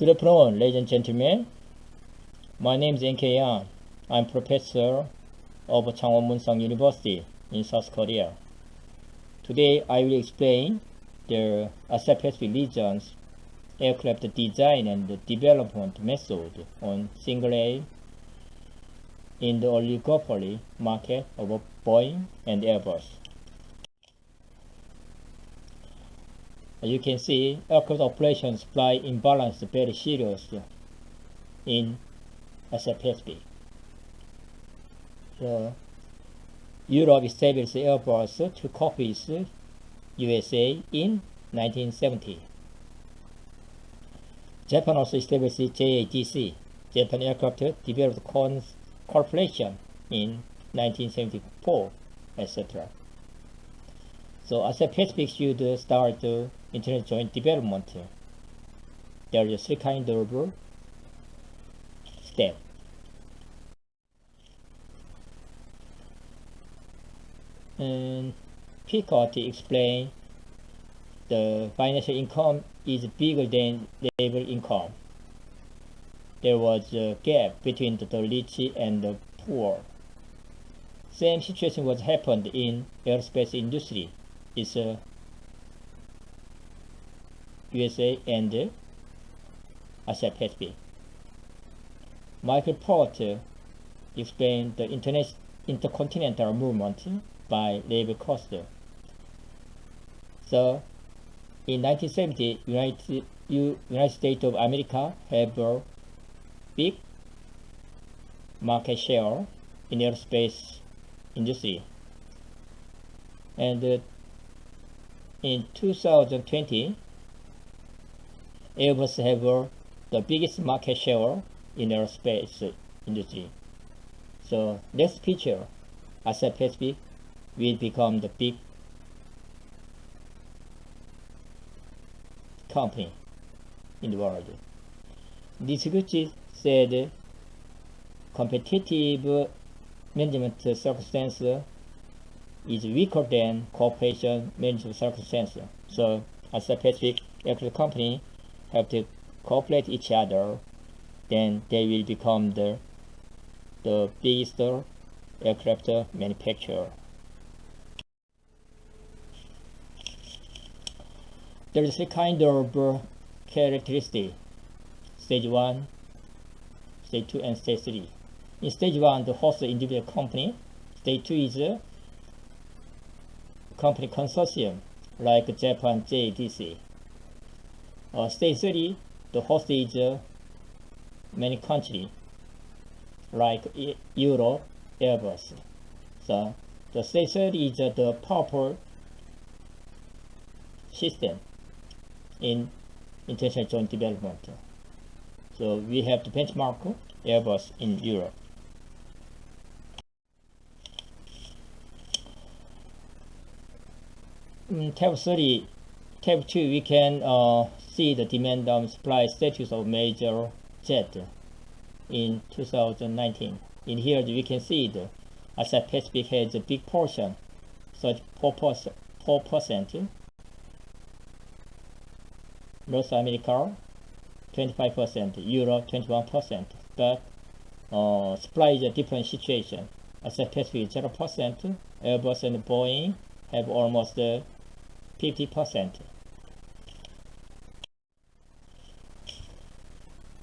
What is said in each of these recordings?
Good afternoon, ladies and gentlemen. My name is NK Yang. I'm professor of Changwon University in South Korea. Today I will explain the Asia-Pacific region's aircraft design and development method on single-aisle in the oligopoly market of Boeing and Airbus. As you can see, aircraft operation supply imbalance very serious in Asia-Pacific. Europe established Airbus to copy USA in 1970. Japan also established JADC, Japan Aircraft Development Corporation, in 1974, etc. So Asia-Pacific should start international joint development. There are three kinds of steps. And Picard explained the financial income is bigger than labor income. There was a gap between the rich and the poor. Same situation was happened in aerospace industry. It's USA and Asia Pacific. Michael Porter explained the intercontinental movement by labor cost. So, in 1970, United States of America have a big market share in aerospace industry, and in 2020, Airbus have the biggest market share in aerospace industry. So next picture, Asia Pacific will become the big company in the world. Nishiguchi said competitive management circumstance is weaker than cooperation management circumstance. So Asia Pacific aircraft company have to cooperate each other, then they will become the biggest aircraft manufacturer. There is a kind of characteristic: stage 1, stage 2, and stage 3. In stage 1, the host individual company. Stage 2 is a company consortium like Japan JADC. Stage 3, the host is many countries like Europe, Airbus. So the stage 3 is the proper system in international joint development. So we have to benchmark Airbus in Europe. In tab 3, tab 2, we can see the demand and supply status of major jet in 2019. In here, we can see the Asia Pacific has a big portion, 34%. North America, 25%, Europe, 21%. But supply is a different situation. Asia Pacific, 0%. Airbus and Boeing have almost 50%.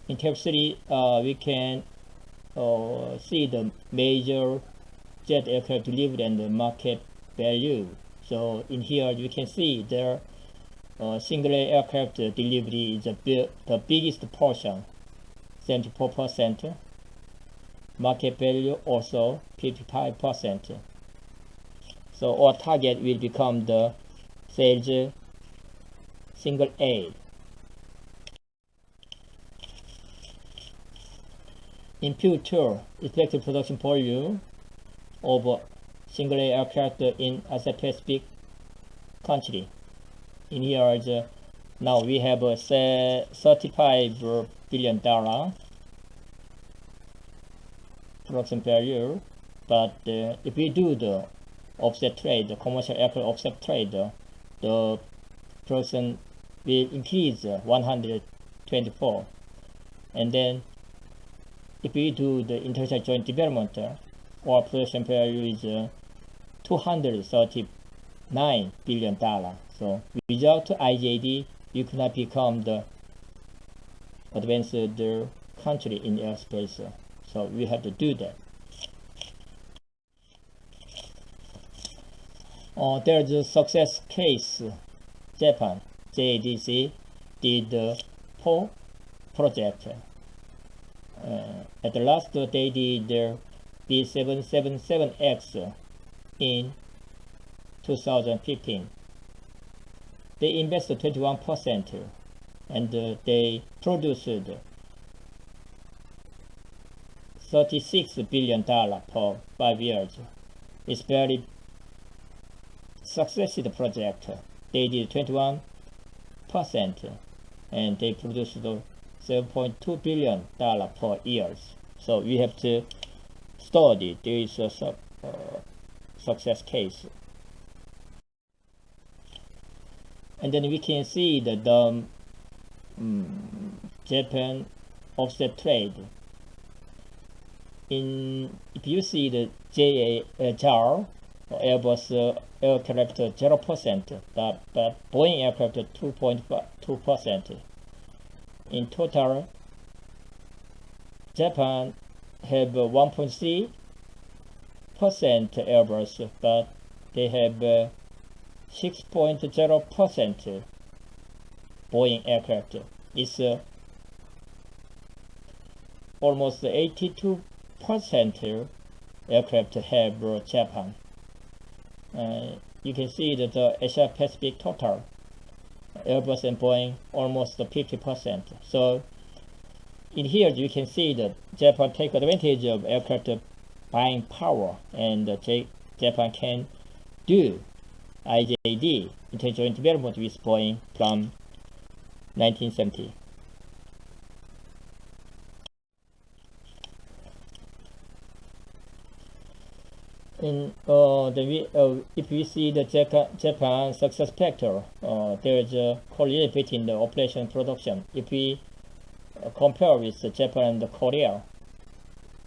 In tab 3, we can see the major jet aircraft delivered and the market value. So in here, you can see there single aircraft delivery is the biggest portion, 74%. Market value also 55%. So our target will become the sales single A. In future, expected production volume of single aircraft in Asia Pacific country. In here is now we have a $35 billion production value, but if we do the offset trade, the commercial aircraft offset trade, the production will increase 124 And then if we do the international joint development, our production value is $239 billion. So without IJD, you could not become the advanced country in aerospace. So we have to do that. There's a success case. Japan, JADC, did the 4 project. At the last, they did the B777X in 2015. They invested 21%, and they produced $36 billion per 5 years. It's very successful project. They did 21%, and they produced $7.2 billion per year. So we have to study this success case. And then we can see that the Japan offset trade. If you see the JAR, Airbus aircraft 0%, but Boeing aircraft 2.2%. In total, Japan have 1.3% Airbus, but they have 6.0% Boeing aircraft. It's almost 82% aircraft have Japan. You can see that the Asia Pacific total, Airbus and Boeing, almost 50%. So in here you can see that Japan take advantage of aircraft buying power, and Japan can do IJD, International Joint Development, with Boeing from 1970. If we see the Japan success factor, there is a correlation between the operation and production. If we compare with Japan and Korea,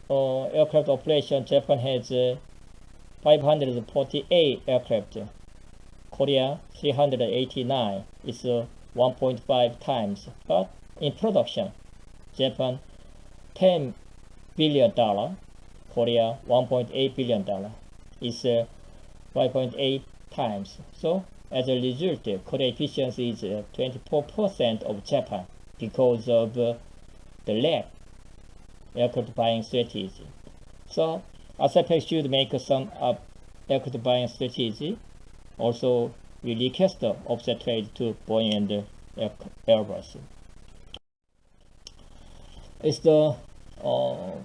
aircraft operation, Japan has 548 aircraft, Korea 389. It's 1.5 times. But in production, Japan $10 billion, Korea $1.8 billion. It's 5.8 times. So as a result, Korea efficiency is 24% of Japan because of the lack aircraft buying strategy. So ASAP should make some aircraft buying strategy. Also, we request the offset trade to Boeing and Airbus. It's the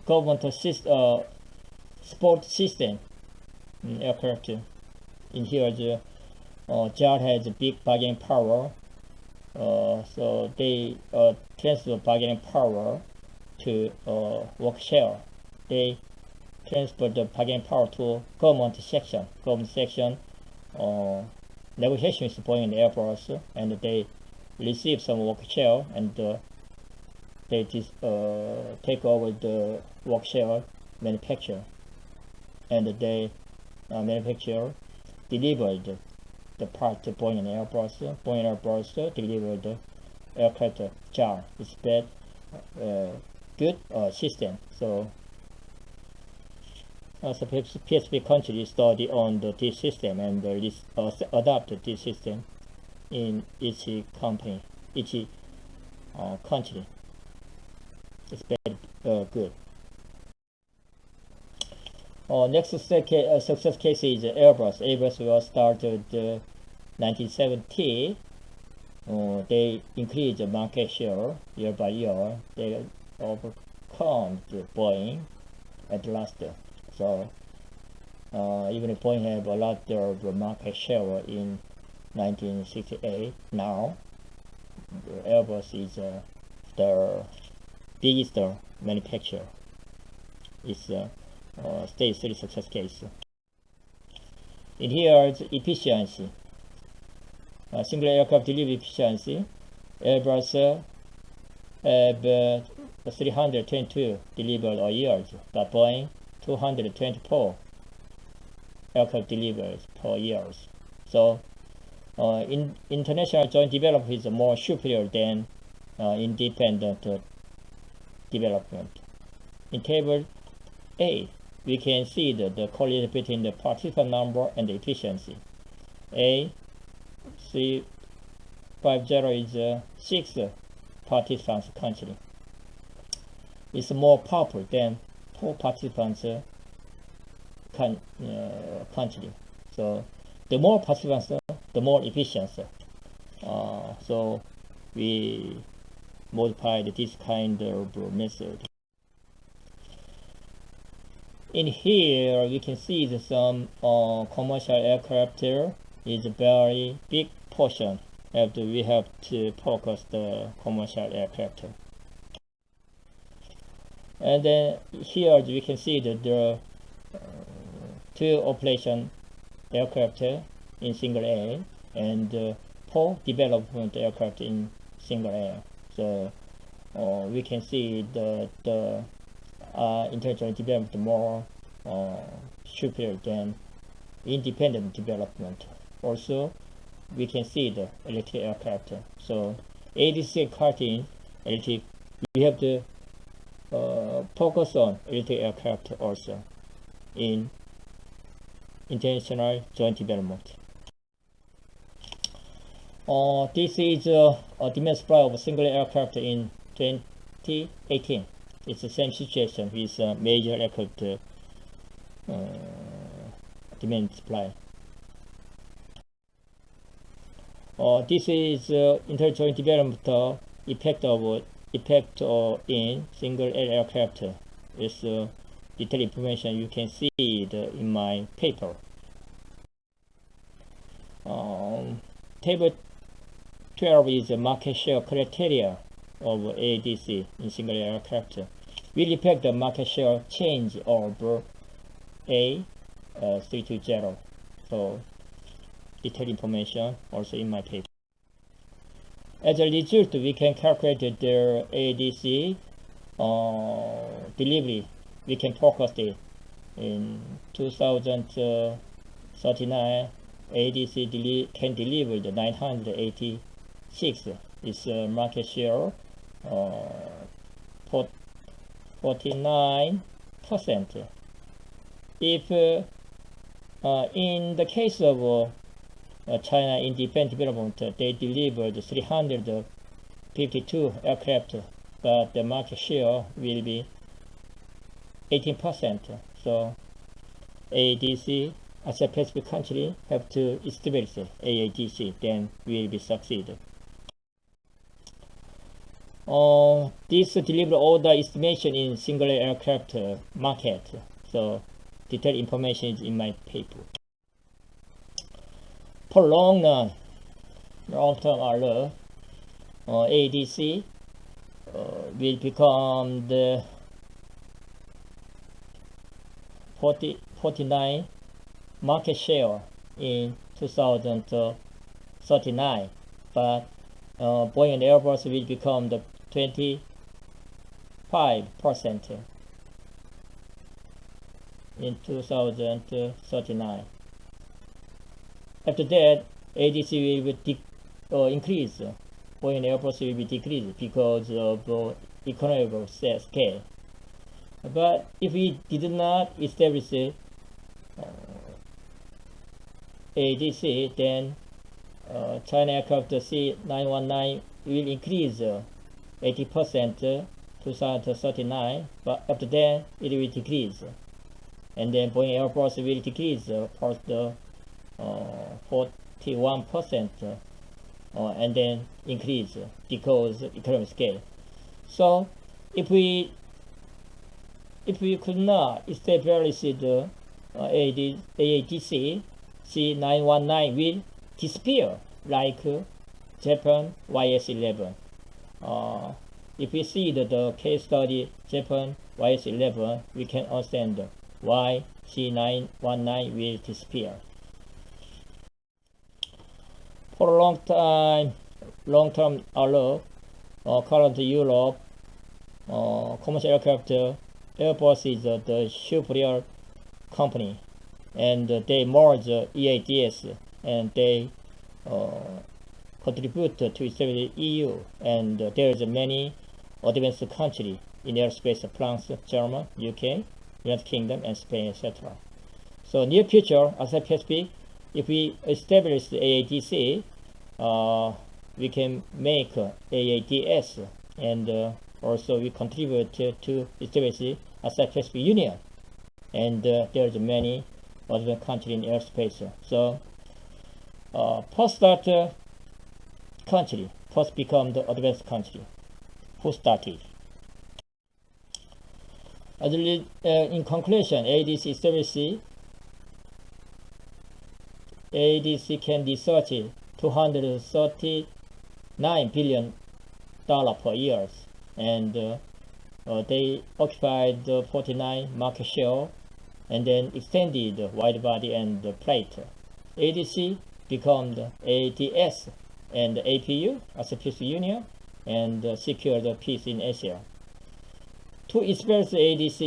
government support system aircraft. In here, the JAR has a big bargaining power, so they transfer bargaining power to work share. They transfer the bargaining power to government section. Government section negotiation with Boeing and Airbus, and they receive some work share, and they just take over the work share manufacture, and they manufacture delivered the part to Boeing and Airbus. Boeing and Airbus delivered the aircraft JAR. It's bad, good system. So PSP countries study on this system and adopt this system in each company, each country. It's very good. Next success case is Airbus. Airbus was started 1970. They increase the market share year by year. They overcome the Boeing at last. So even if Boeing have a lot of market share in 1968, now Airbus is the biggest manufacturer. It's stage 3 success case. In here, it's efficiency. Single aircraft delivery efficiency. Airbus have 322 delivered a year, but Boeing 224 aircraft delivered per year. So international joint development is more superior than independent development. In table A, we can see the correlation between the participant number and the efficiency. A350 is 6 participants country. It's more powerful than 4 participants country. So the more participants, the more efficient. So we modified this kind of method. In here, we can see that some commercial aircraft is a very big portion. We have to focus the commercial aircraft. And then here we can see that there are 2 operation aircraft in single A and 4 development aircraft in single A. So we can see the intelligent development more superior than independent development. Also, we can see the electric aircraft. So ADC karting electric, we have to focus on electric aircraft also in international joint development. This is a demand supply of a single aircraft in 2018. It's the same situation with major aircraft demand supply. This is inter-joint development effect in single aircraft. It's detailed information you can see it in my paper. Table 12 is the market share criteria of ADC in single aircraft. We reflect the market share change of A320. So detailed information also in my paper. As a result, we can calculate their ADC delivery. We can forecast it in 2039. ADC can deliver the 986. It's market share 49%. If in the case of China independent development, they delivered 352 aircraft, but the market share will be 18%. So ADC as a Pacific country have to establish AADC, then will be succeed. This delivered all the estimation in single aircraft market. So detailed information is in my paper. For long-term outlook, ADC will become the 49 market share in 2039, but Boeing and Airbus will become the 25% in 2039. After that, ADC will increase. Boeing and Airbus will be decreased because of economic scale. But if we did not establish ADC, then China aircraft C919 will increase 80% 2039, but after that it will decrease. And then Boeing Airbus will decrease first 41% and then increase because economic scale. So if we could not establish the AADC, C919 will disappear like Japan YS11. If we see the case study Japan YS11, we can understand why C919 will disappear. For a long-term outlook, current Europe commercial aircraft, Airbus is the superior company, and they merge EADS, and they contribute to establish EU, and there is many advanced countries in aerospace: France, Germany, UK, United Kingdom, and Spain, etc. So near future, as I Pacific, if we establish the AADC, we can make AADS, and also we contribute to establish the ASEAN Pacific Union, and there's many other countries in aerospace. So first start country, first become the advanced country. Who started? In conclusion, AADC can research $239 billion per year, and they occupied 49 market share, and then extended wide body and plate. ADC become the ADS and APU as a peace union, and secure the peace in Asia. To express the ADC,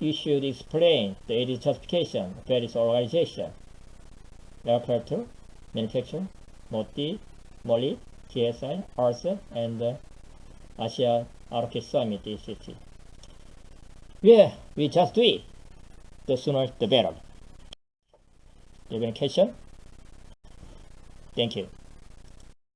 we should explain the ADC classification, various organization, aircraft manufacturer, MOLI, TSI, ARSA, and Asia Arctic Summit ACC. Yeah, we just do it. The sooner the better. Do you have any question? Thank you.